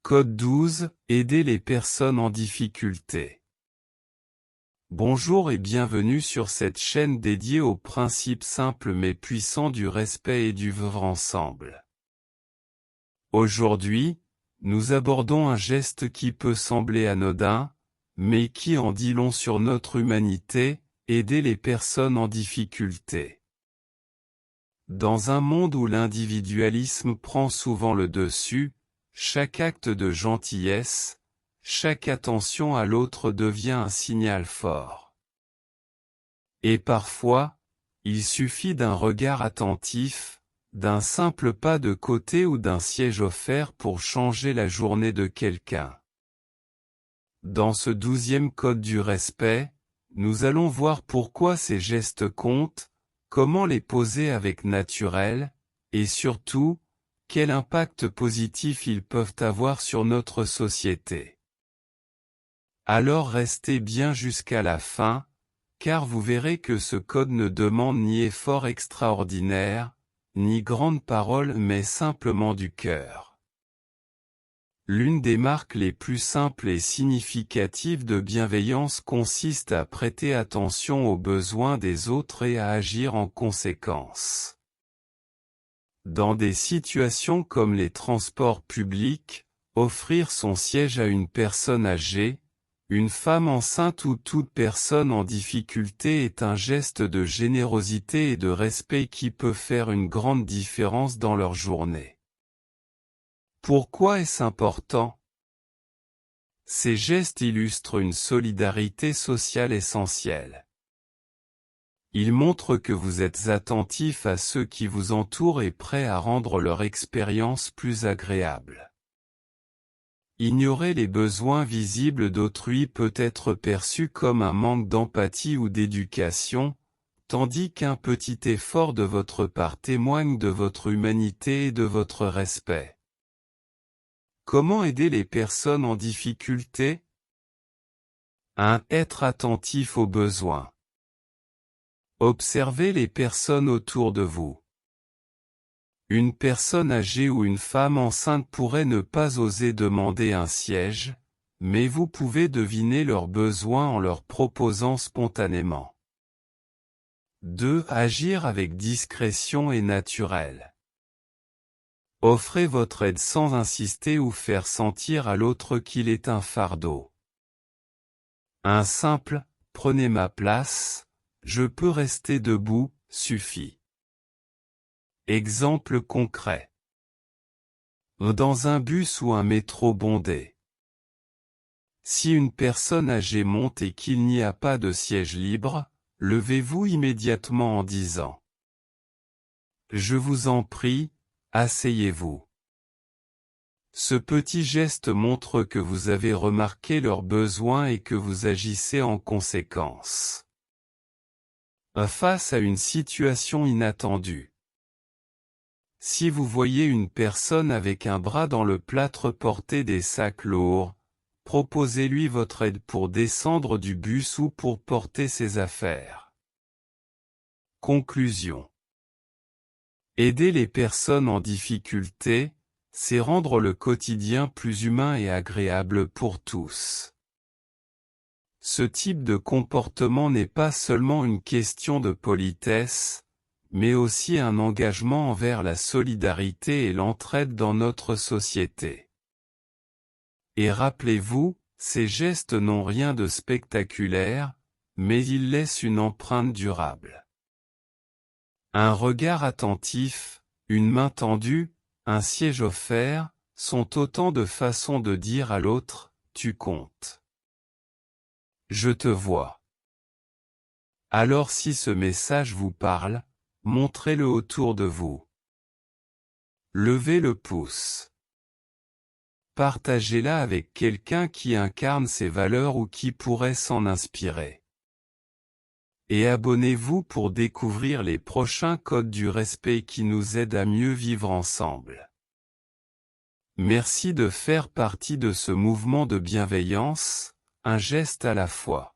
Code 12, aider les personnes en difficulté. Bonjour et bienvenue sur cette chaîne dédiée aux principes simples mais puissants du respect et du vivre ensemble. Aujourd'hui, nous abordons un geste qui peut sembler anodin, mais qui en dit long sur notre humanité, aider les personnes en difficulté. Dans un monde où l'individualisme prend souvent le dessus, chaque acte de gentillesse, chaque attention à l'autre devient un signal fort. Et parfois, il suffit d'un regard attentif, d'un simple pas de côté ou d'un siège offert pour changer la journée de quelqu'un. Dans ce 12e code du respect, nous allons voir pourquoi ces gestes comptent, comment les poser avec naturel, et surtout, quel impact positif ils peuvent avoir sur notre société. Alors restez bien jusqu'à la fin, car vous verrez que ce code ne demande ni effort extraordinaire, ni grandes paroles mais simplement du cœur. L'une des marques les plus simples et significatives de bienveillance consiste à prêter attention aux besoins des autres et à agir en conséquence. Dans des situations comme les transports publics, offrir son siège à une personne âgée, une femme enceinte ou toute personne en difficulté est un geste de générosité et de respect qui peut faire une grande différence dans leur journée. Pourquoi est-ce important? Ces gestes illustrent une solidarité sociale essentielle. Ils montrent que vous êtes attentif à ceux qui vous entourent et prêts à rendre leur expérience plus agréable. Ignorer les besoins visibles d'autrui peut être perçu comme un manque d'empathie ou d'éducation, tandis qu'un petit effort de votre part témoigne de votre humanité et de votre respect. Comment aider les personnes en difficulté? 1. Être attentif aux besoins. Observez les personnes autour de vous. Une personne âgée ou une femme enceinte pourrait ne pas oser demander un siège, mais vous pouvez deviner leurs besoins en leur proposant spontanément. 2. Agir avec discrétion et naturel. Offrez votre aide sans insister ou faire sentir à l'autre qu'il est un fardeau. Un simple « prenez ma place », je peux rester debout, suffit. Exemple concret. Dans un bus ou un métro bondé. Si une personne âgée monte et qu'il n'y a pas de siège libre, levez-vous immédiatement en disant « Je vous en prie, asseyez-vous ». Ce petit geste montre que vous avez remarqué leurs besoins et que vous agissez en conséquence. Face à une situation inattendue. Si vous voyez une personne avec un bras dans le plâtre porter des sacs lourds, proposez-lui votre aide pour descendre du bus ou pour porter ses affaires. Conclusion. Aider les personnes en difficulté, c'est rendre le quotidien plus humain et agréable pour tous. Ce type de comportement n'est pas seulement une question de politesse, mais aussi un engagement envers la solidarité et l'entraide dans notre société. Et rappelez-vous, ces gestes n'ont rien de spectaculaire, mais ils laissent une empreinte durable. Un regard attentif, une main tendue, un siège offert, sont autant de façons de dire à l'autre, tu comptes. Je te vois. Alors si ce message vous parle, montrez-le autour de vous. Levez le pouce. Partagez-la avec quelqu'un qui incarne ces valeurs ou qui pourrait s'en inspirer. Et abonnez-vous pour découvrir les prochains codes du respect qui nous aident à mieux vivre ensemble. Merci de faire partie de ce mouvement de bienveillance, un geste à la fois.